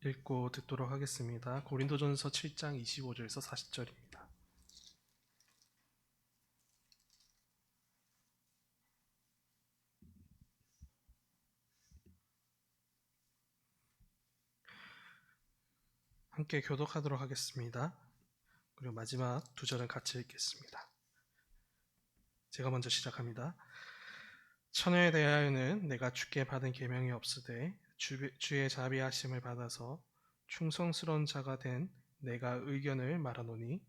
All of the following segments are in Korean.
읽고 듣도록 하겠습니다. 고린도전서 7장 25절에서 40절입니다. 함께 교독하도록 하겠습니다. 그리고 마지막 두 절은 같이 읽겠습니다. 제가 먼저 시작합니다. 처녀에 대하여는 내가 주께 받은 계명이 없으되 주의 자비하심을 받아서 충성스러운 자가 된 내가 의견을 말하노니,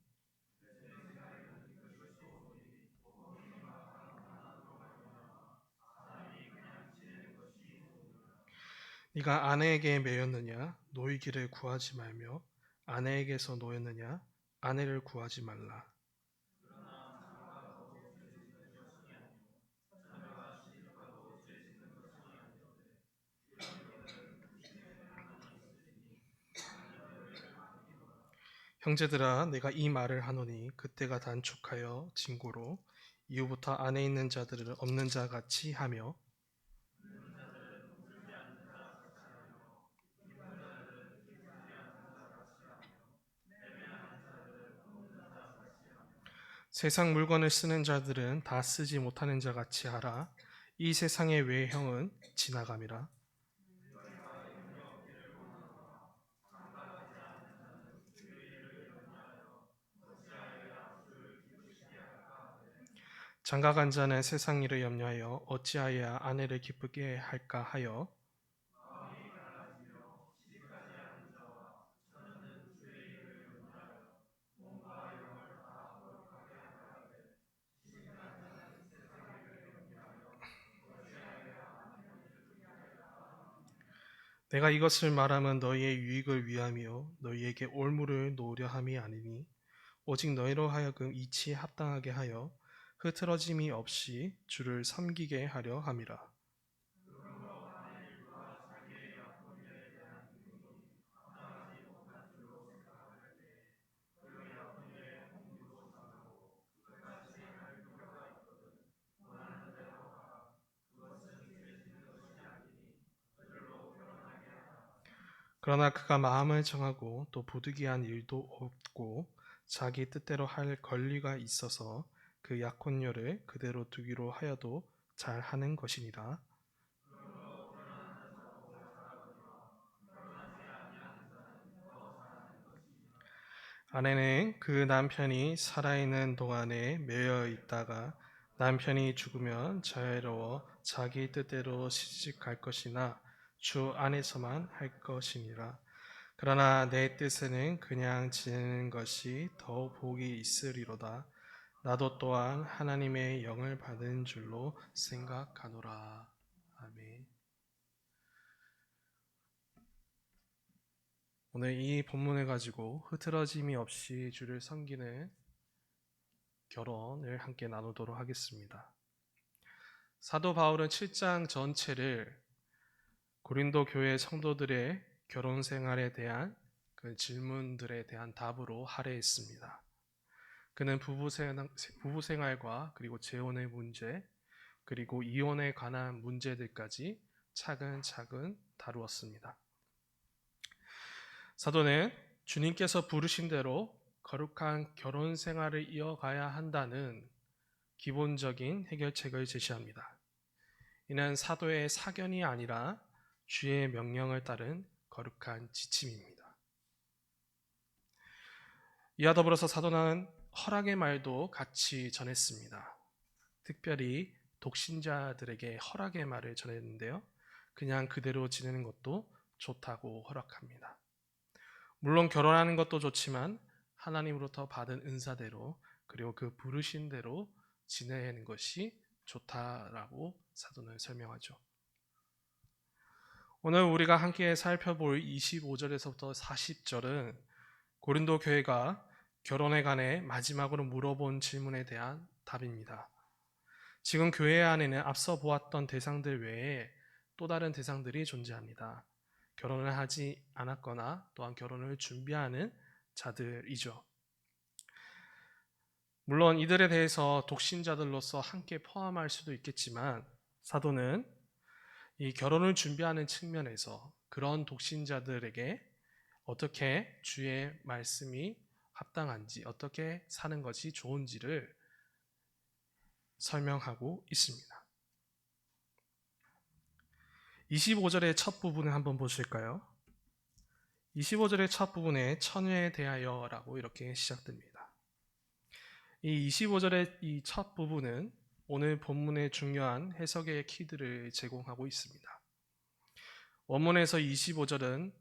네가 아내에게 매였느냐 노이기를 구하지 말며 아내에게서 노였느냐 아내를 구하지 말라. 형제들아, 내가 이 말을 하노니 그때가 단축하여 진고로 이후부터 안에 있는 자들을 없는 자 같이 하며 세상 물건을 쓰는 자들은 다 쓰지 못하는 자 같이 하라. 이 세상의 외형은 지나감이라. 장가간 자는 세상 일을 염려하여 어찌하여야 아내를 기쁘게 할까 하여 내가 이것을 말하면 너희의 유익을 위함이요 너희에게 올무를 놓으려 함이 아니니 오직 너희로 하여금 이치에 합당하게 하여 흐트러짐이 없이 주를 섬기게 하려 함이라. 그러나 그가 마음을 정하고 또 부득이한 일도 없고 자기 뜻대로 할 권리가 있어서 그 약혼녀를 그대로 두기로 하여도 잘하는 것이니라. 아내는 그 남편이 살아있는 동안에 매여 있다가 남편이 죽으면 자유로워 자기 뜻대로 시집갈 것이나 주 안에서만 할 것이니라. 그러나 내 뜻에는 그냥 지내는 것이 더 복이 있으리로다. 나도 또한 하나님의 영을 받은 줄로 생각하노라. 아멘. 오늘 이 본문을 가지고 흐트러짐이 없이 주를 섬기는 결혼을 함께 나누도록 하겠습니다. 사도 바울은 7장 전체를 고린도 교회 성도들의 결혼 생활에 대한 그 질문들에 대한 답으로 할애했습니다. 그는 부부 생활과 그리고 재혼의 문제, 그리고 이혼에 관한 문제들까지 차근차근 다루었습니다. 사도는 주님께서 부르신 대로 거룩한 결혼 생활을 이어가야 한다는 기본적인 해결책을 제시합니다. 이는 사도의 사견이 아니라 주의 명령을 따른 거룩한 지침입니다. 이와 더불어서 사도는 허락의 말도 같이 전했습니다. 특별히 독신자들에게 허락의 말을 전했는데요. 그냥 그대로 지내는 것도 좋다고 허락합니다. 물론 결혼하는 것도 좋지만 하나님으로부터 받은 은사대로 그리고 그 부르신 대로 지내는 것이 좋다라고 사도는 설명하죠. 오늘 우리가 함께 살펴볼 25절에서부터 40절은 고린도 교회가 결혼에 관해 마지막으로 물어본 질문에 대한 답입니다. 지금 교회 안에는 앞서 보았던 대상들 외에 또 다른 대상들이 존재합니다. 결혼을 하지 않았거나 또한 결혼을 준비하는 자들이죠. 물론 이들에 대해서 독신자들로서 함께 포함할 수도 있겠지만 사도는 이 결혼을 준비하는 측면에서 그런 독신자들에게 어떻게 주의 말씀이 합당한지, 어떻게 사는 것이 좋은지를 설명하고 있습니다. 25절의 첫 부분을 한번 보실까요? 25절의 첫 부분에 처녀에 대하여라고 이렇게 시작됩니다. 이 25절의 이 첫 부분은 오늘 본문의 중요한 해석의 키들을 제공하고 있습니다. 원문에서 25절은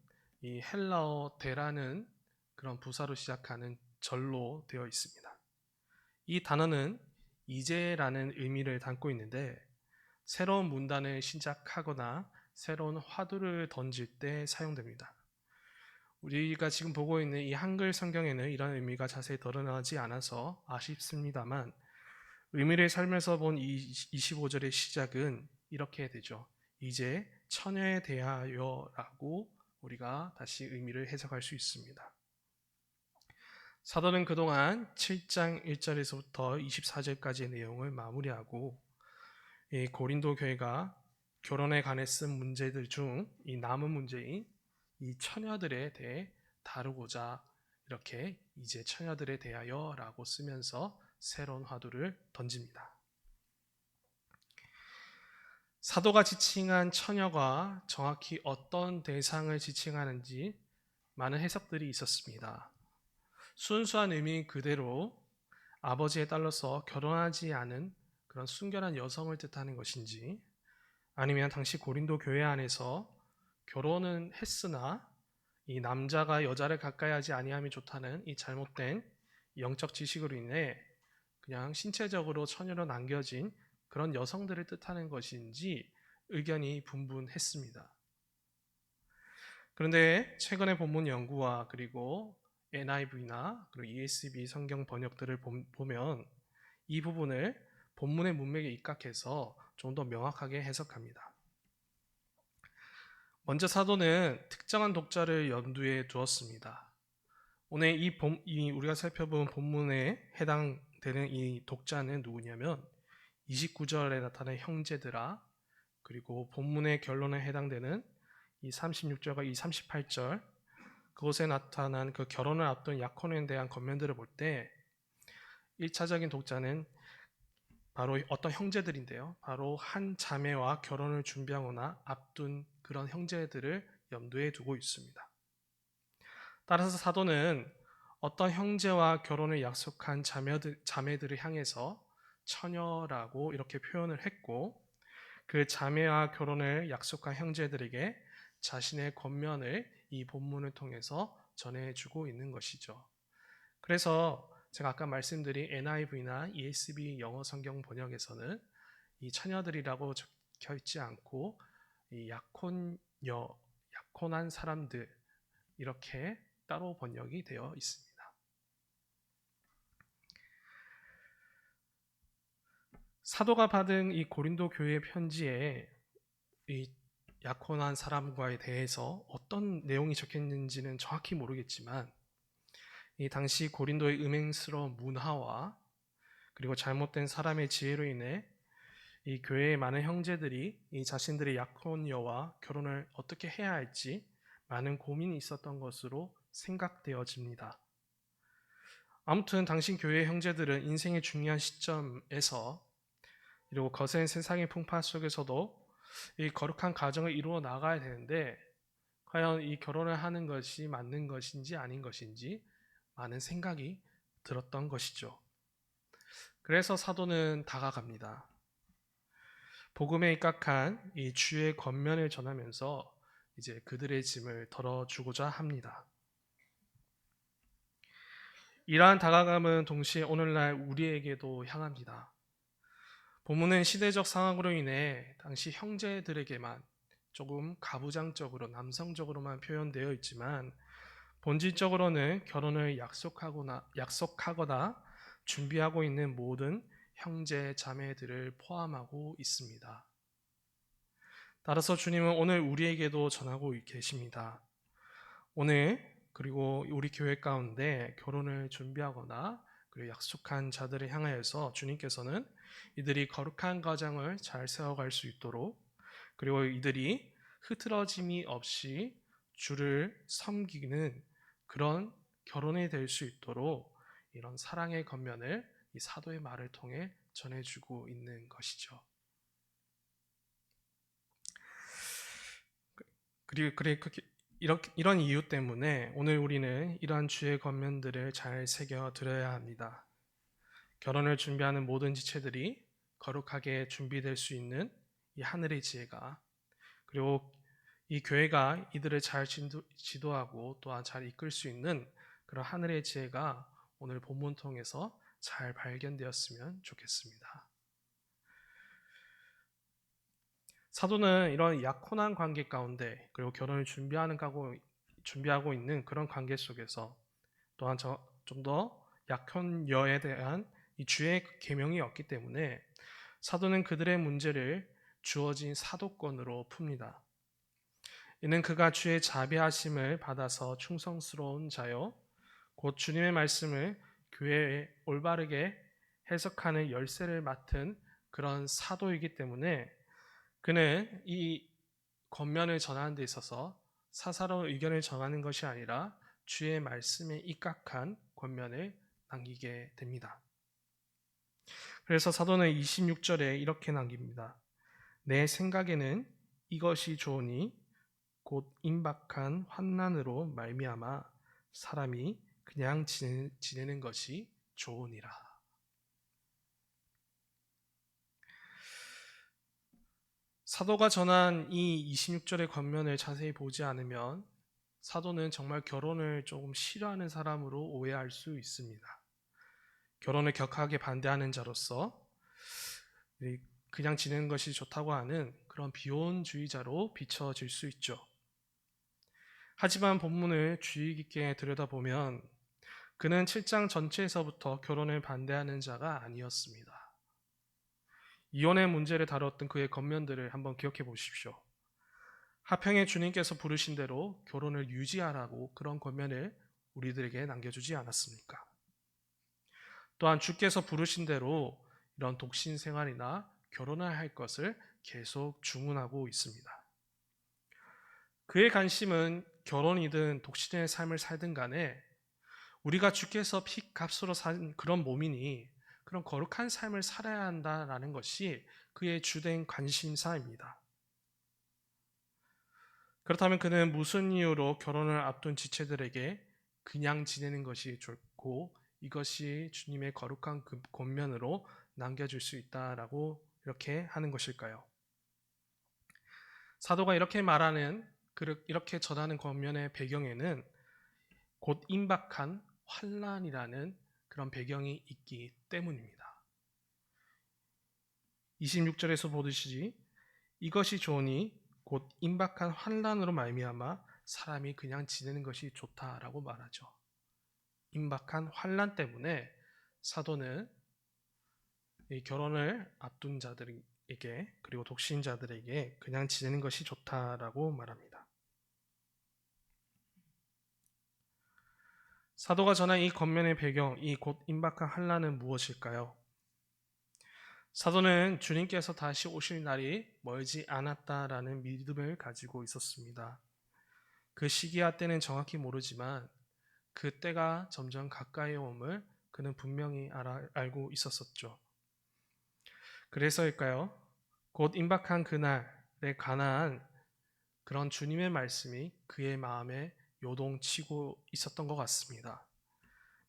이 헬라어 데라는 그런 부사로 시작하는 절로 되어 있습니다. 이 단어는 이제라는 의미를 담고 있는데 새로운 문단을 시작하거나 새로운 화두를 던질 때 사용됩니다. 우리가 지금 보고 있는 이 한글 성경에는 이런 의미가 자세히 드러나지 않아서 아쉽습니다만 의미를 살면서 본 이 25절의 시작은 이렇게 되죠. 이제 처녀에 대하여라고 우리가 다시 의미를 해석할 수 있습니다. 사도는 그동안 7장 1절에서부터 24절까지의 내용을 마무리하고 이 고린도 교회가 결혼에 관해 쓴 문제들 중 이 남은 문제인 이 처녀들에 대해 다루고자 이렇게 이제 처녀들에 대하여라고 쓰면서 새로운 화두를 던집니다. 사도가 지칭한 처녀가 정확히 어떤 대상을 지칭하는지 많은 해석들이 있었습니다. 순수한 의미 그대로 아버지의 딸로서 결혼하지 않은 그런 순결한 여성을 뜻하는 것인지, 아니면 당시 고린도 교회 안에서 결혼은 했으나 이 남자가 여자를 가까이 하지 아니함이 좋다는 이 잘못된 영적 지식으로 인해 그냥 신체적으로 처녀로 남겨진 그런 여성들을 뜻하는 것인지 의견이 분분했습니다. 그런데 최근의 본문 연구와 그리고 NIV나 그리고 ESV 성경 번역들을 보면 이 부분을 본문의 문맥에 입각해서 좀 더 명확하게 해석합니다. 먼저 사도는 특정한 독자를 염두에 두었습니다. 오늘 우리가 살펴본 본문에 해당되는 이 독자는 누구냐면 29절에 나타난 형제들아, 그리고 본문의 결론에 해당되는 이 36절과 이 38절 그곳에 나타난 그 결혼을 앞둔 약혼에 대한 겉면들을 볼 때 1차적인 독자는 바로 어떤 형제들인데요. 바로 한 자매와 결혼을 준비하거나 앞둔 그런 형제들을 염두에 두고 있습니다. 따라서 사도는 어떤 형제와 결혼을 약속한 자매들을 향해서 처녀라고 이렇게 표현을 했고, 그 자매와 결혼을 약속한 형제들에게 자신의 권면을 이 본문을 통해서 전해주고 있는 것이죠. 그래서 제가 아까 말씀드린 NIV나 ESV 영어 성경 번역에서는 이 처녀들이라고 적혀 있지 않고 이 약혼한 사람들 이렇게 따로 번역이 되어 있습니다. 사도가 받은 이 고린도 교회 편지에 이 약혼한 사람과에 대해서 어떤 내용이 적혀있는지는 정확히 모르겠지만 이 당시 고린도의 음행스러운 문화와 그리고 잘못된 사람의 지혜로 인해 이 교회의 많은 형제들이 이 자신들의 약혼녀와 결혼을 어떻게 해야 할지 많은 고민이 있었던 것으로 생각되어집니다. 아무튼 당시 교회 형제들은 인생의 중요한 시점에서 그리고 거센 세상의 풍파 속에서도 이 거룩한 가정을 이루어 나가야 되는데 과연 이 결혼을 하는 것이 맞는 것인지 아닌 것인지 많은 생각이 들었던 것이죠. 그래서 사도는 다가갑니다. 복음에 입각한 이 주의 권면을 전하면서 이제 그들의 짐을 덜어주고자 합니다. 이러한 다가감은 동시에 오늘날 우리에게도 향합니다. 본문은 시대적 상황으로 인해 당시 형제들에게만 조금 가부장적으로 남성적으로만 표현되어 있지만 본질적으로는 결혼을 약속하거나 준비하고 있는 모든 형제 자매들을 포함하고 있습니다. 따라서 주님은 오늘 우리에게도 전하고 계십니다. 오늘 그리고 우리 교회 가운데 결혼을 준비하거나 그리고 약속한 자들을 향하여서 주님께서는 이들이 거룩한 가정을 잘 세워갈 수 있도록, 그리고 이들이 흐트러짐이 없이 주를 섬기는 그런 결혼이 될 수 있도록 이런 사랑의 겉면을 이 사도의 말을 통해 전해주고 있는 것이죠. 그리고 이런 이유 때문에 오늘 우리는 이러한 주의 겉면들을 잘 새겨 들어야 합니다. 결혼을 준비하는 모든 지체들이 거룩하게 준비될 수 있는 이 하늘의 지혜가, 그리고 이 교회가 이들을 잘 지도하고 또한 잘 이끌 수 있는 그런 하늘의 지혜가 오늘 본문 통해서 잘 발견되었으면 좋겠습니다. 사도는 이런 약혼한 관계 가운데, 그리고 결혼을 준비하고 있는 그런 관계 속에서 또한 좀 더 약혼녀에 대한 이 주의 계명이 없기 때문에 사도는 그들의 문제를 주어진 사도권으로 풉니다. 이는 그가 주의 자비하심을 받아서 충성스러운 자요, 곧 주님의 말씀을 교회에 올바르게 해석하는 열쇠를 맡은 그런 사도이기 때문에 그는 이 겉면을 전하는 데 있어서 사사로운 의견을 정하는 것이 아니라 주의 말씀에 입각한 겉면을 남기게 됩니다. 그래서 사도는 26절에 이렇게 남깁니다. 내 생각에는 이것이 좋으니 곧 임박한 환난으로 말미암아 사람이 그냥 지내는 것이 좋으니라. 사도가 전한 이 26절의 겉면을 자세히 보지 않으면 사도는 정말 결혼을 조금 싫어하는 사람으로 오해할 수 있습니다. 결혼을 격하게 반대하는 자로서 그냥 지내는 것이 좋다고 하는 그런 비혼주의자로 비춰질 수 있죠. 하지만 본문을 주의 깊게 들여다보면 그는 7장 전체에서부터 결혼을 반대하는 자가 아니었습니다. 이혼의 문제를 다뤘던 그의 겉면들을 한번 기억해 보십시오. 하평에 주님께서 부르신 대로 결혼을 유지하라고 그런 겉면을 우리들에게 남겨주지 않았습니까? 또한 주께서 부르신 대로 이런 독신 생활이나 결혼을 할 것을 계속 주문하고 있습니다. 그의 관심은 결혼이든 독신의 삶을 살든 간에 우리가 주께서 핏값으로 산 그런 몸이니 그런 거룩한 삶을 살아야 한다라는 것이 그의 주된 관심사입니다. 그렇다면 그는 무슨 이유로 결혼을 앞둔 지체들에게 그냥 지내는 것이 좋고 이것이 주님의 거룩한 권면으로 남겨줄 수 있다라고 이렇게 하는 것일까요? 사도가 이렇게 이렇게 전하는 권면의 배경에는 곧 임박한 환난이라는 그런 배경이 있기 때문입니다. 26절에서 보듯이 이것이 좋으니 곧 임박한 환난으로 말미암아 사람이 그냥 지내는 것이 좋다라고 말하죠. 임박한 환난 때문에 사도는 이 결혼을 앞둔 자들에게 그리고 독신자들에게 그냥 지내는 것이 좋다라고 말합니다. 사도가 전한 이 겉면의 배경, 이 곧 임박한 환난은 무엇일까요? 사도는 주님께서 다시 오실 날이 멀지 않았다라는 믿음을 가지고 있었습니다. 그 시기와 때는 정확히 모르지만 그 때가 점점 가까이 옴을 그는 분명히 알고 있었었죠. 그래서일까요? 곧 임박한 그날에 관한 그런 주님의 말씀이 그의 마음에 요동치고 있었던 것 같습니다.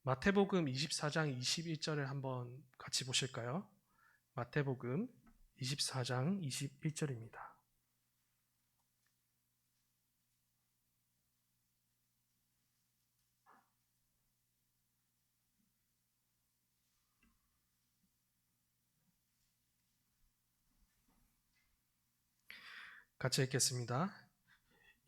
마태복음 24장 21절을 한번 같이 보실까요? 마태복음 24장 21절입니다. 같이 읽겠습니다.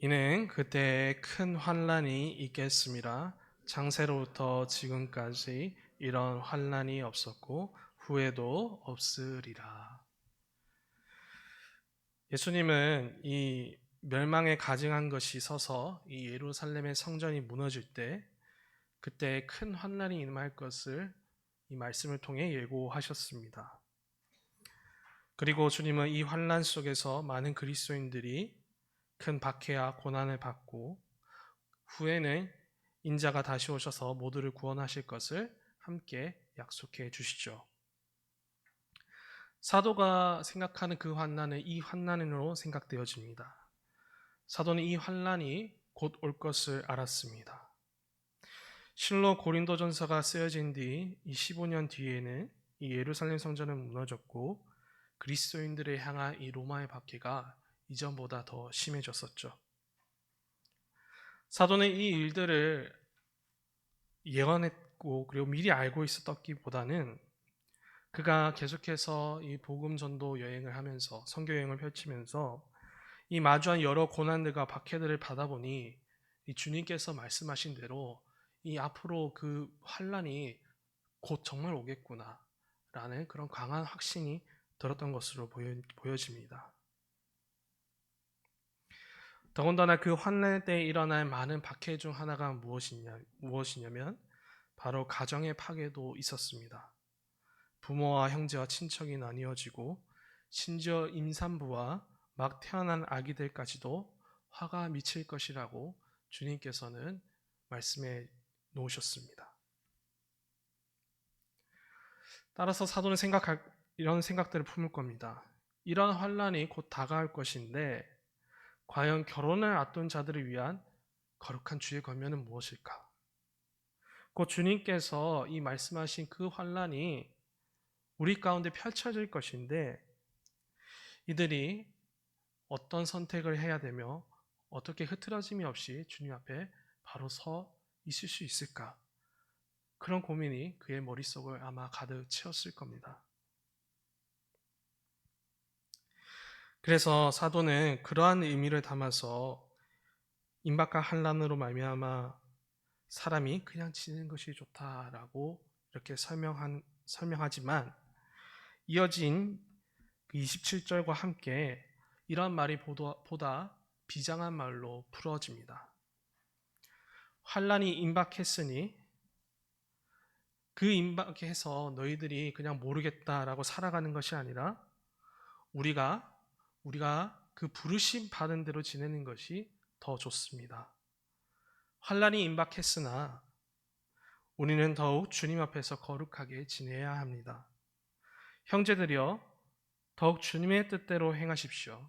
이는 그때 큰 환난이 있겠습니다. 창세로부터 지금까지 이런 환난이 없었고 후에도 없으리라. 예수님은 이 멸망에 가증한 것이 서서 이 예루살렘의 성전이 무너질 때 그때 큰 환난이 임할 것을 이 말씀을 통해 예고하셨습니다. 그리고 주님은 이 환난 속에서 많은 그리스도인들이 큰 박해와 고난을 받고 후에는 인자가 다시 오셔서 모두를 구원하실 것을 함께 약속해 주시죠. 사도가 생각하는 그 환난은 이 환난으로 생각되어집니다. 사도는 이 환난이 곧 올 것을 알았습니다. 실로 고린도전서가 쓰여진 뒤 이 15년 뒤에는 이 예루살렘 성전은 무너졌고 그리스도인들을 향한 이 로마의 박해가 이전보다 더 심해졌었죠. 사도는 이 일들을 예언했고 그리고 미리 알고 있었기보다는 그가 계속해서 이 복음 전도 여행을 하면서 선교 여행을 펼치면서 이 마주한 여러 고난들과 박해들을 받아보니 이 주님께서 말씀하신 대로 이 앞으로 그 환란이 곧 정말 오겠구나라는 그런 강한 확신이 들었던 것으로 보여집니다. 더군다나 그 환난 때 일어날 많은 박해 중 하나가 무엇이냐면 바로 가정의 파괴도 있었습니다. 부모와 형제와 친척이 나뉘어지고 심지어 임산부와 막 태어난 아기들까지도 화가 미칠 것이라고 주님께서는 말씀해 놓으셨습니다. 따라서 사도는 이런 생각들을 품을 겁니다. 이런 환란이 곧 다가올 것인데 과연 결혼을 앞둔 자들을 위한 거룩한 주의 권면은 무엇일까? 곧 주님께서 이 말씀하신 그 환란이 우리 가운데 펼쳐질 것인데 이들이 어떤 선택을 해야 되며 어떻게 흐트러짐이 없이 주님 앞에 바로 서 있을 수 있을까? 그런 고민이 그의 머릿속을 아마 가득 채웠을 겁니다. 그래서 사도는 그러한 의미를 담아서 임박과 환난으로 말미암아 사람이 그냥 지내는 것이 좋다라고 이렇게 설명하지만 이어진 그 27절과 함께 이런 말이 보다 비장한 말로 풀어집니다. 환란이 임박했으니 그 임박해서 너희들이 그냥 모르겠다라고 살아가는 것이 아니라 우리가 그 부르심 받은 대로 지내는 것이 더 좋습니다. 환란이 임박했으나 우리는 더욱 주님 앞에서 거룩하게 지내야 합니다. 형제들이여 더욱 주님의 뜻대로 행하십시오.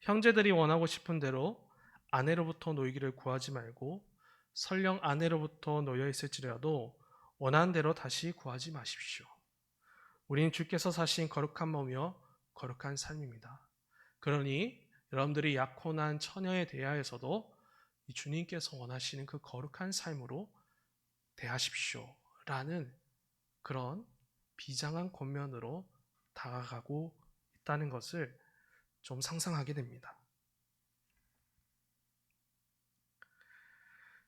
형제들이 원하고 싶은 대로 아내로부터 놀기를 구하지 말고 설령 아내로부터 놓여 있을지라도 원하는 대로 다시 구하지 마십시오. 우리는 주께서 사신 거룩한 몸이요 거룩한 삶입니다. 그러니 여러분들이 약혼한 처녀에 대하여서도 주님께서 원하시는 그 거룩한 삶으로 대하십시오. 라는 그런 비장한 권면으로 다가가고 있다는 것을 좀 상상하게 됩니다.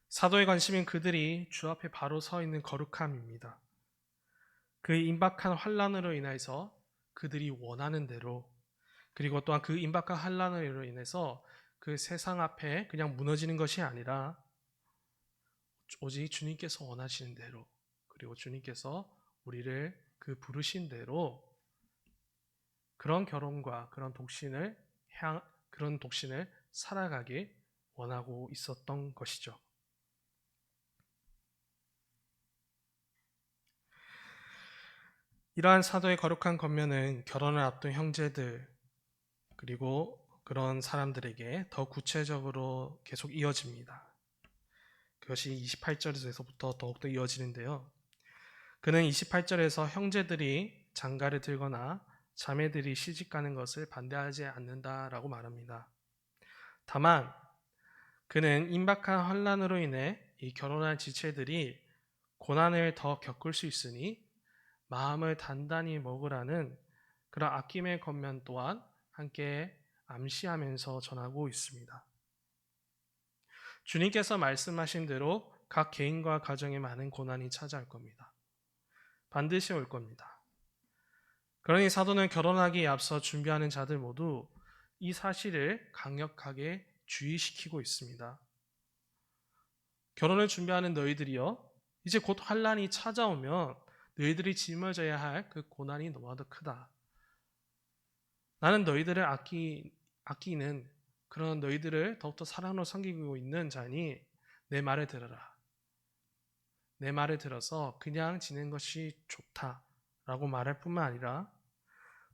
사도의 관심인 그들이 주 앞에 바로 서 있는 거룩함입니다. 그 임박한 환란으로 인해서 그들이 원하는 대로 그리고 또한 그 임박한 환란으로 인해서 그 세상 앞에 그냥 무너지는 것이 아니라 오직 주님께서 원하시는 대로 그리고 주님께서 우리를 그 부르신 대로 그런 결혼과 그런 독신을 살아가길 원하고 있었던 것이죠. 이러한 사도의 거룩한 권면은 결혼을 앞둔 형제들 그리고 그런 사람들에게 더 구체적으로 계속 이어집니다. 그것이 28절에서부터 더욱더 이어지는데요. 그는 28절에서 형제들이 장가를 들거나 자매들이 시집가는 것을 반대하지 않는다라고 말합니다. 다만 그는 임박한 환란으로 인해 이 결혼한 지체들이 고난을 더 겪을 수 있으니 마음을 단단히 먹으라는 그런 아낌의 권면 또한 함께 암시하면서 전하고 있습니다. 주님께서 말씀하신 대로 각 개인과 가정에 많은 고난이 찾아올 겁니다. 반드시 올 겁니다. 그러니 사도는 결혼하기에 앞서 준비하는 자들 모두 이 사실을 강력하게 주의시키고 있습니다. 결혼을 준비하는 너희들이여 이제 곧 환란이 찾아오면 너희들이 짊어져야 할 그 고난이 너무나도 크다. 나는 너희들을 아끼는 그런 너희들을 더욱더 사랑으로 섬기고 있는 자니 내 말을 들어라. 내 말을 들어서 그냥 지는 것이 좋다라고 말할 뿐만 아니라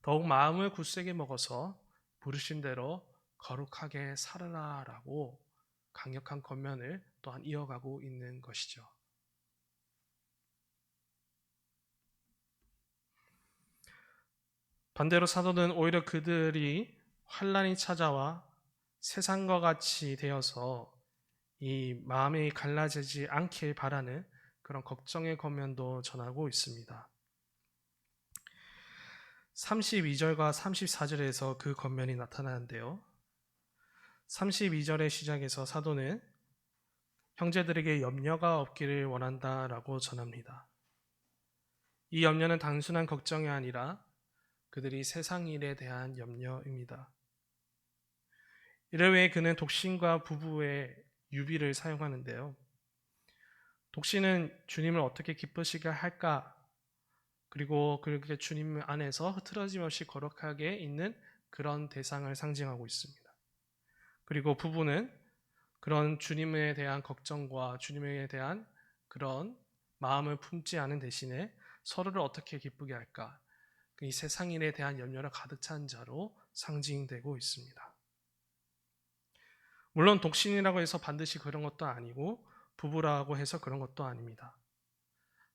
더욱 마음을 굳세게 먹어서 부르신 대로 거룩하게 살아라라고 강력한 권면을 또한 이어가고 있는 것이죠. 반대로 사도는 오히려 그들이 환란이 찾아와 세상과 같이 되어서 이 마음이 갈라지지 않길 바라는 그런 걱정의 권면도 전하고 있습니다. 32절과 34절에서 그 권면이 나타나는데요. 32절의 시작에서 사도는 형제들에게 염려가 없기를 원한다라고 전합니다. 이 염려는 단순한 걱정이 아니라 그들이 세상 일에 대한 염려입니다. 이를 위해 그는 독신과 부부의 유비를 사용하는데요. 독신은 주님을 어떻게 기쁘시게 할까? 그리고 그렇게 주님 안에서 흐트러짐 없이 거룩하게 있는 그런 대상을 상징하고 있습니다. 그리고 부부는 그런 주님에 대한 걱정과 주님에 대한 그런 마음을 품지 않은 대신에 서로를 어떻게 기쁘게 할까? 이 세상 일에 대한 염려를 가득 찬 자로 상징되고 있습니다. 물론 독신이라고 해서 반드시 그런 것도 아니고 부부라고 해서 그런 것도 아닙니다.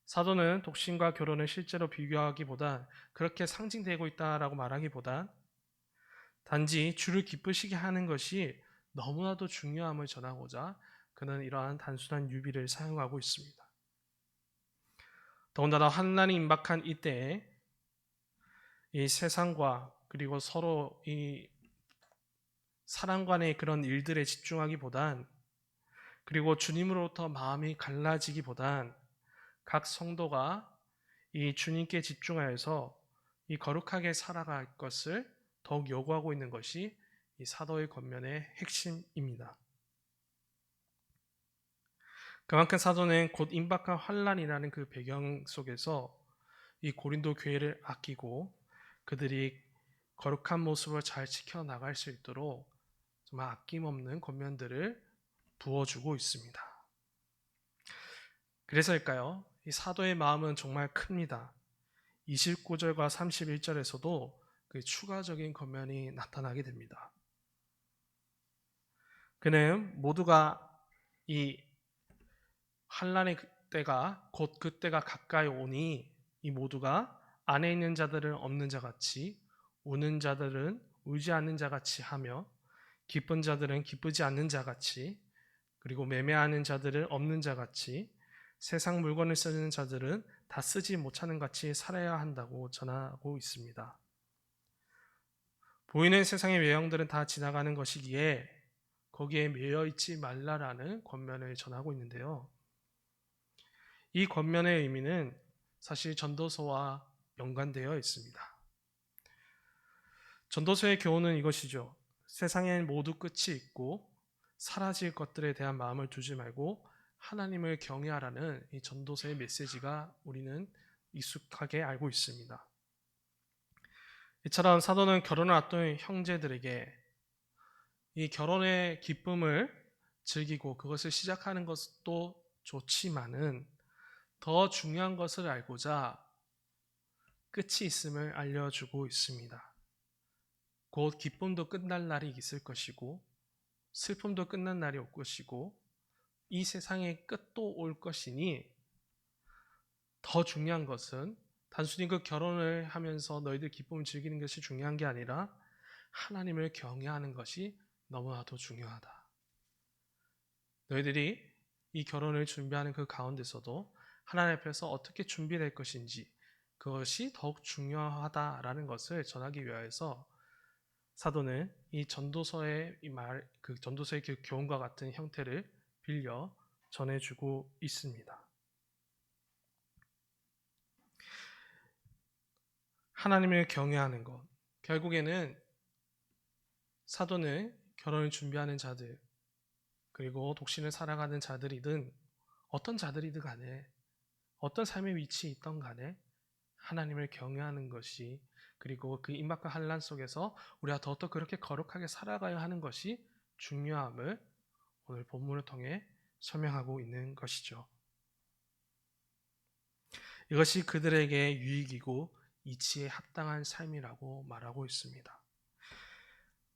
사도는 독신과 결혼을 실제로 비교하기보다 그렇게 상징되고 있다라고 말하기보다 단지 주를 기쁘시게 하는 것이 너무나도 중요함을 전하고자 그는 이러한 단순한 유비를 사용하고 있습니다. 더군다나 환난이 임박한 이때에 이 세상과 그리고 서로 이 사람 간의 그런 일들에 집중하기보단 그리고 주님으로부터 마음이 갈라지기보단 각 성도가 이 주님께 집중하여서 이 거룩하게 살아갈 것을 더욱 요구하고 있는 것이 이 사도의 권면의 핵심입니다. 그만큼 사도는 곧 임박한 환란이라는 그 배경 속에서 이 고린도 교회를 아끼고 그들이 거룩한 모습을 잘 지켜나갈 수 있도록 정말 아낌없는 권면들을 부어주고 있습니다. 그래서일까요? 이 사도의 마음은 정말 큽니다. 29절과 31절에서도 그 추가적인 권면이 나타나게 됩니다. 그는 모두가 이 환란의 때가 곧 그때가 가까이 오니 이 모두가 안에 있는 자들은 없는 자같이 우는 자들은 울지 않는 자같이 하며 기쁜 자들은 기쁘지 않는 자같이 그리고 매매하는 자들은 없는 자같이 세상 물건을 쓰는 자들은 다 쓰지 못하는 같이 살아야 한다고 전하고 있습니다. 보이는 세상의 외형들은 다 지나가는 것이기에 거기에 매여 있지 말라라는 권면을 전하고 있는데요. 이 권면의 의미는 사실 전도서와 연관되어 있습니다. 전도서의 교훈은 이것이죠. 세상엔 모두 끝이 있고 사라질 것들에 대한 마음을 두지 말고 하나님을 경외하라는 이 전도서의 메시지가 우리는 익숙하게 알고 있습니다. 이처럼 사도는 결혼을 앞둔 형제들에게 이 결혼의 기쁨을 즐기고 그것을 시작하는 것도 좋지만은 더 중요한 것을 알고자 끝이 있음을 알려주고 있습니다. 곧 기쁨도 끝날 날이 있을 것이고 슬픔도 끝난 날이 올 것이고 이 세상의 끝도 올 것이니 더 중요한 것은 단순히 그 결혼을 하면서 너희들 기쁨을 즐기는 것이 중요한 게 아니라 하나님을 경외하는 것이 너무나도 중요하다. 너희들이 이 결혼을 준비하는 그 가운데서도 하나님 앞에서 어떻게 준비될 것인지 그것이 더욱 중요하다라는 것을 전하기 위하여서 사도는 이 전도서의 그 전도서의 그 교훈과 같은 형태를 빌려 전해주고 있습니다. 하나님을 경외하는 것. 결국에는 사도는 결혼을 준비하는 자들, 그리고 독신을 살아가는 자들이든 어떤 자들이든 간에 어떤 삶의 위치에 있던 간에 하나님을 경외하는 것이 그리고 그 임박과 환난 속에서 우리가 더욱더 그렇게 거룩하게 살아가야 하는 것이 중요함을 오늘 본문을 통해 설명하고 있는 것이죠. 이것이 그들에게 유익이고 이치에 합당한 삶이라고 말하고 있습니다.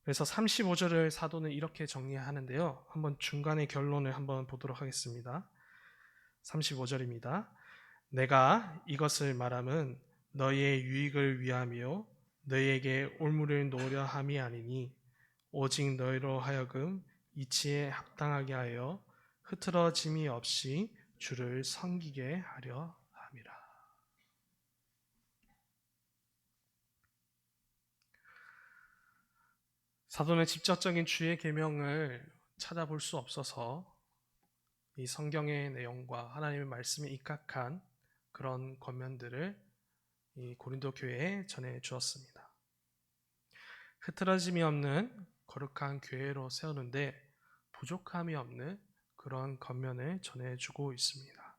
그래서 35절을 사도는 이렇게 정리하는데요. 한번 중간의 결론을 한번 보도록 하겠습니다. 35절입니다. 내가 이것을 말함은 너희의 유익을 위하며 너희에게 올무를 놓으려 함이 아니니 오직 너희로 하여금 이치에 합당하게 하여 흐트러짐이 없이 주를 섬기게 하려 함이라. 사도는 직접적인 주의 계명을 찾아볼 수 없어서 이 성경의 내용과 하나님의 말씀에 입각한 그런 권면들을 이 고린도 교회에 전해 주었습니다. 흐트러짐이 없는 거룩한 교회로 세우는데 부족함이 없는 그런 권면을 전해주고 있습니다.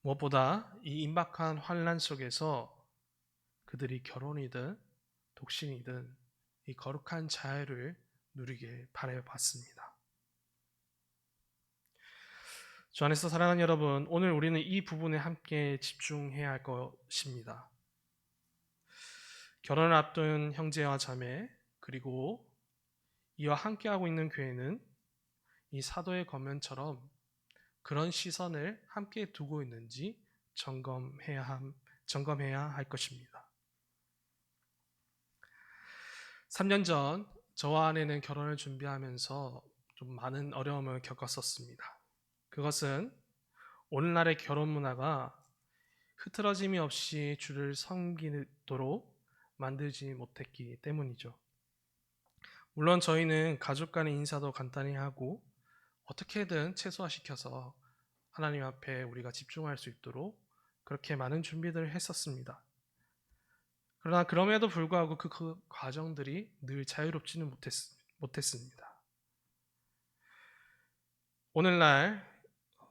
무엇보다 이 임박한 환난 속에서 그들이 결혼이든 독신이든 이 거룩한 자유를 누리길 바라봤습니다. 주 안에서 사랑하는 여러분, 오늘 우리는 이 부분에 함께 집중해야 할 것입니다. 결혼을 앞둔 형제와 자매, 그리고 이와 함께하고 있는 교회는 이 사도의 권면처럼 그런 시선을 함께 두고 있는지 점검해야 할 것입니다. 3년 전 저와 아내는 결혼을 준비하면서 좀 많은 어려움을 겪었었습니다. 그것은 오늘날의 결혼 문화가 흐트러짐이 없이 주를 섬기도록 만들지 못했기 때문이죠. 물론 저희는 가족 간의 인사도 간단히 하고 어떻게든 최소화시켜서 하나님 앞에 우리가 집중할 수 있도록 그렇게 많은 준비들을 했었습니다. 그러나 그럼에도 불구하고 그 과정들이 늘 자유롭지는 못했습니다. 오늘날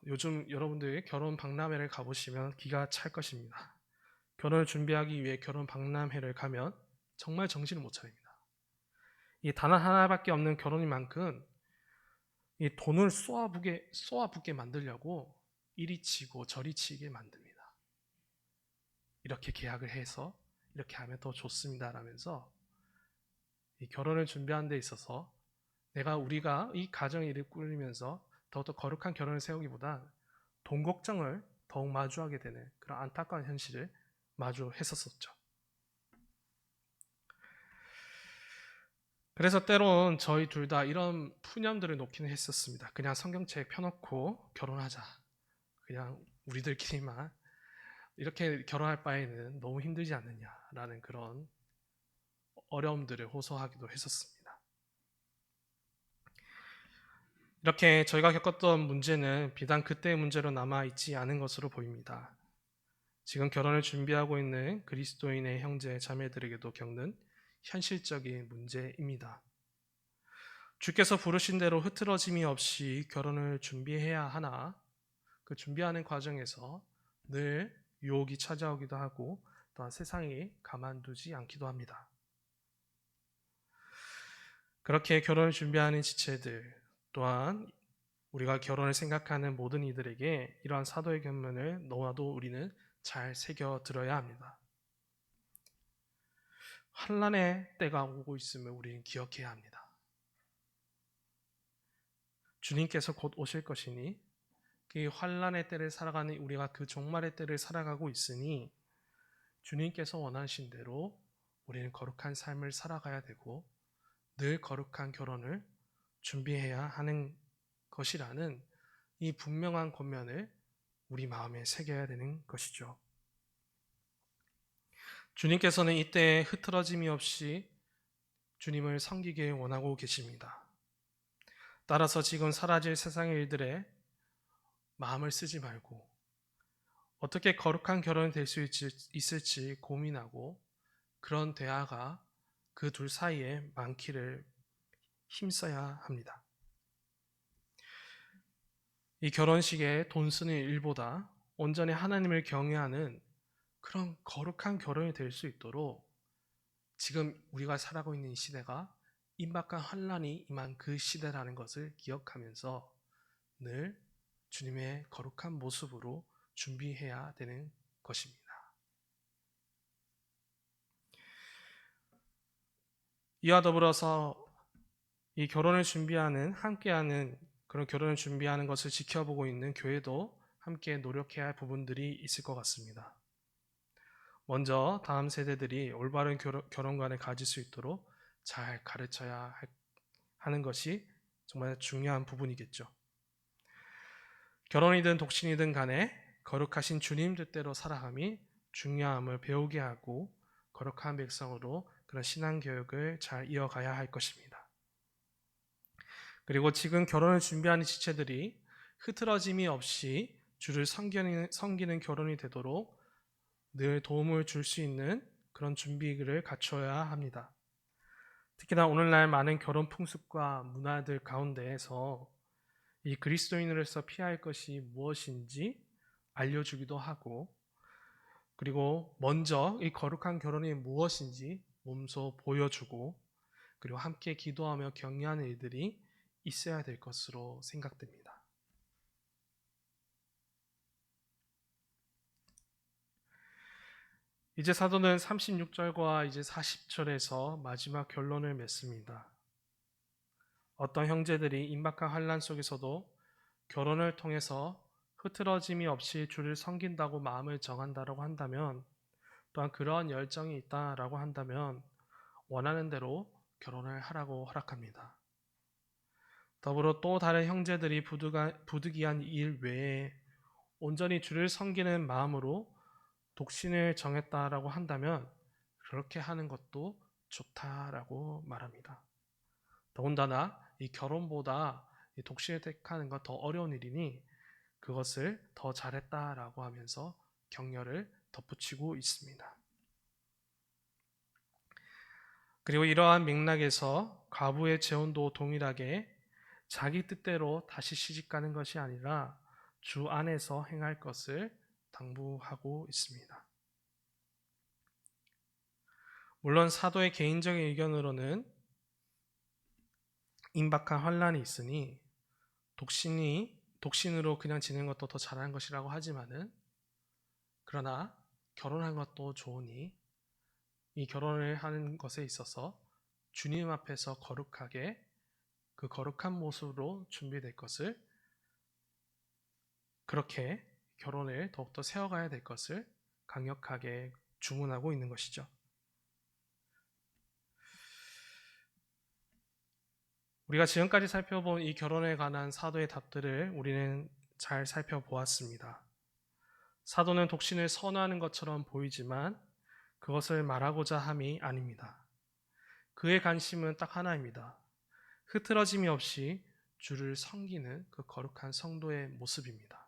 요즘 여러분들이 결혼 박람회를 가보시면 기가 찰 것입니다. 결혼을 준비하기 위해 결혼 박람회를 가면 정말 정신을 못 차립니다. 이 단 하나밖에 없는 결혼인 만큼 이 돈을 쏘아붓게 만들려고 이리 치고 저리 치게 만듭니다. 이렇게 계약을 해서 이렇게 하면 더 좋습니다 라면서 이 결혼을 준비하는 데 있어서 우리가 이 가정의 일을 꾸리면서 더욱더 거룩한 결혼을 세우기보다 돈 걱정을 더욱 마주하게 되는 그런 안타까운 현실을 마주했었죠. 그래서 때론 저희 둘 다 이런 푸념들을 놓기는 했었습니다. 그냥 성경책 펴놓고 결혼하자. 그냥 우리들끼리만 이렇게 결혼할 바에는 너무 힘들지 않느냐라는 그런 어려움들을 호소하기도 했었습니다. 이렇게 저희가 겪었던 문제는 비단 그때의 문제로 남아있지 않은 것으로 보입니다. 지금 결혼을 준비하고 있는 그리스도인의 형제 자매들에게도 겪는 현실적인 문제입니다. 주께서 부르신 대로 흐트러짐이 없이 결혼을 준비해야 하나 그 준비하는 과정에서 늘 유혹이 찾아오기도 하고 또한 세상이 가만두지 않기도 합니다. 그렇게 결혼을 준비하는 지체들 또한 우리가 결혼을 생각하는 모든 이들에게 이러한 사도의 견면을 너와도 우리는 잘 새겨들어야 합니다. 환난의 때가 오고 있음을 우리는 기억해야 합니다. 주님께서 곧 오실 것이니 그 환난의 때를 살아가는 우리가 그 종말의 때를 살아가고 있으니 주님께서 원하신 대로 우리는 거룩한 삶을 살아가야 되고 늘 거룩한 결혼을 준비해야 하는 것이라는 이 분명한 권면을 우리 마음에 새겨야 되는 것이죠. 주님께서는 이때 흐트러짐이 없이 주님을 섬기길 원하고 계십니다. 따라서 지금 사라질 세상의 일들에 마음을 쓰지 말고 어떻게 거룩한 결혼이 될 수 있을지 고민하고 그런 대화가 그 둘 사이에 많기를 힘써야 합니다. 이 결혼식에 돈 쓰는 일보다 온전히 하나님을 경외하는 그런 거룩한 결혼이 될 수 있도록 지금 우리가 살아가고 있는 이 시대가 임박한 환란이 임한 그 시대라는 것을 기억하면서 늘 주님의 거룩한 모습으로 준비해야 되는 것입니다. 이와 더불어서 이 결혼을 준비하는, 함께하는, 그런 결혼을 준비하는 것을 지켜보고 있는 교회도 함께 노력해야 할 부분들이 있을 것 같습니다. 먼저 다음 세대들이 올바른 결혼관을 가질 수 있도록 잘 가르쳐야 하는 것이 정말 중요한 부분이겠죠. 결혼이든 독신이든 간에 거룩하신 주님 뜻대로 살아감이 중요함을 배우게 하고 거룩한 백성으로 그런 신앙교육을 잘 이어가야 할 것입니다. 그리고 지금 결혼을 준비하는 지체들이 흐트러짐이 없이 주를 섬기는 결혼이 되도록 늘 도움을 줄 수 있는 그런 준비를 갖춰야 합니다. 특히나 오늘날 많은 결혼 풍습과 문화들 가운데에서 이 그리스도인으로서 피할 것이 무엇인지 알려주기도 하고, 그리고 먼저 이 거룩한 결혼이 무엇인지 몸소 보여주고, 그리고 함께 기도하며 격려하는 일들이 있어야 될 것으로 생각됩니다. 이제 사도는 36절과 이제 40절에서 마지막 결론을 맺습니다. 어떤 형제들이 임박한 환난 속에서도 결혼을 통해서 흐트러짐이 없이 주를 섬긴다고 마음을 정한다라고 한다면, 또한 그러한 열정이 있다라고 한다면 원하는 대로 결혼을 하라고 허락합니다. 더불어 또 다른 형제들이 부득이한 일 외에 온전히 주를 섬기는 마음으로 독신을 정했다라고 한다면 그렇게 하는 것도 좋다라고 말합니다. 더군다나 이 결혼보다 이 독신을 택하는 것 더 어려운 일이니 그것을 더 잘했다라고 하면서 격려를 덧붙이고 있습니다. 그리고 이러한 맥락에서 과부의 재혼도 동일하게 자기 뜻대로 다시 시집가는 것이 아니라 주 안에서 행할 것을 당부하고 있습니다. 물론 사도의 개인적인 의견으로는 임박한 환란이 있으니 독신으로 그냥 지내는 것도 더 잘하는 것이라고 하지만은, 그러나 결혼한 것도 좋으니 이 결혼을 하는 것에 있어서 주님 앞에서 거룩하게 그 거룩한 모습으로 준비될 것을, 그렇게 결혼을 더욱더 세워가야 될 것을 강력하게 주문하고 있는 것이죠. 우리가 지금까지 살펴본 이 결혼에 관한 사도의 답들을 우리는 잘 살펴보았습니다. 사도는 독신을 선호하는 것처럼 보이지만 그것을 말하고자 함이 아닙니다. 그의 관심은 딱 하나입니다. 흐트러짐이 없이 주를 섬기는 그 거룩한 성도의 모습입니다.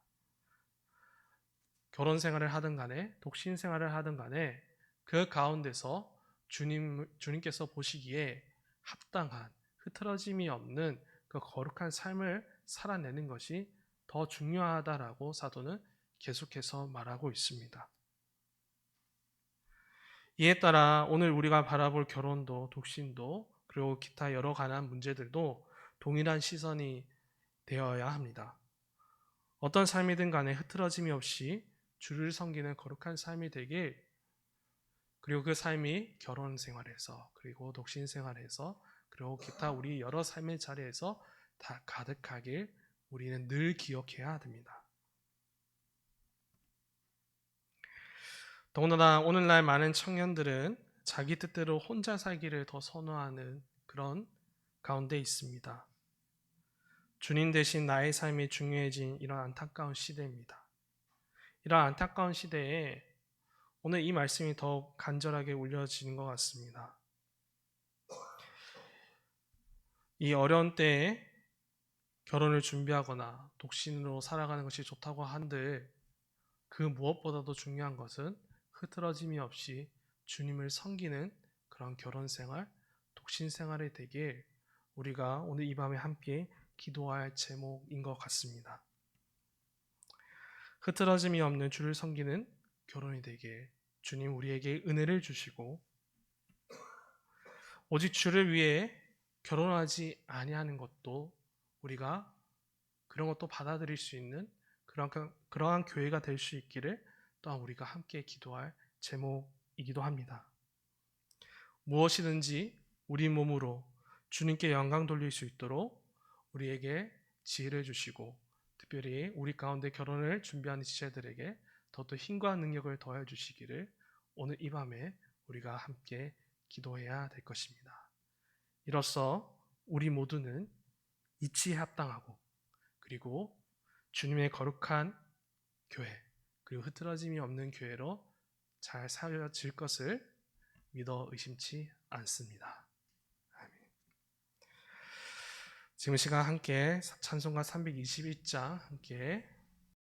결혼 생활을 하든 간에 독신 생활을 하든 간에 그 가운데서 주님께서 보시기에 합당한 흐트러짐이 없는 그 거룩한 삶을 살아내는 것이 더 중요하다라고 사도는 계속해서 말하고 있습니다. 이에 따라 오늘 우리가 바라볼 결혼도 독신도 그리고 기타 여러 관한 문제들도 동일한 시선이 되어야 합니다. 어떤 삶이든 간에 흐트러짐이 없이 주를 섬기는 거룩한 삶이 되길, 그리고 그 삶이 결혼 생활에서 그리고 독신 생활에서 그리고 기타 우리 여러 삶의 자리에서 다 가득하길 우리는 늘 기억해야 됩니다. 더군다나 오늘날 많은 청년들은 자기 뜻대로 혼자 살기를 더 선호하는 그런 가운데 있습니다. 주님 대신 나의 삶이 중요해진 이런 안타까운 시대입니다. 이런 안타까운 시대에 오늘 이 말씀이 더욱 간절하게 울려지는 것 같습니다. 이 어려운 때에 결혼을 준비하거나 독신으로 살아가는 것이 좋다고 한들 그 무엇보다도 중요한 것은 흐트러짐이 없이 주님을 섬기는 그런 결혼 생활, 독신 생활이 되길 우리가 오늘 이 밤에 함께 기도할 제목인 것 같습니다. 흐트러짐이 없는 주를 섬기는 결혼이 되길 주님 우리에게 은혜를 주시고 오직 주를 위해 결혼하지 아니하는 것도 우리가 그런 것도 받아들일 수 있는 그러한 교회가 될 수 있기를 또한 우리가 함께 기도할 제목이기도 합니다. 무엇이든지 우리 몸으로 주님께 영광 돌릴 수 있도록 우리에게 지혜를 주시고, 특별히 우리 가운데 결혼을 준비하는 지체들에게 더더 힘과 능력을 더해 주시기를 오늘 이 밤에 우리가 함께 기도해야 될 것입니다. 이로써 우리 모두는 이치에 합당하고, 그리고 주님의 거룩한 교회, 그리고 흐트러짐이 없는 교회로 잘 살려질 것을 믿어 의심치 않습니다. 아멘. 지금 시간 함께 찬송가 321장 함께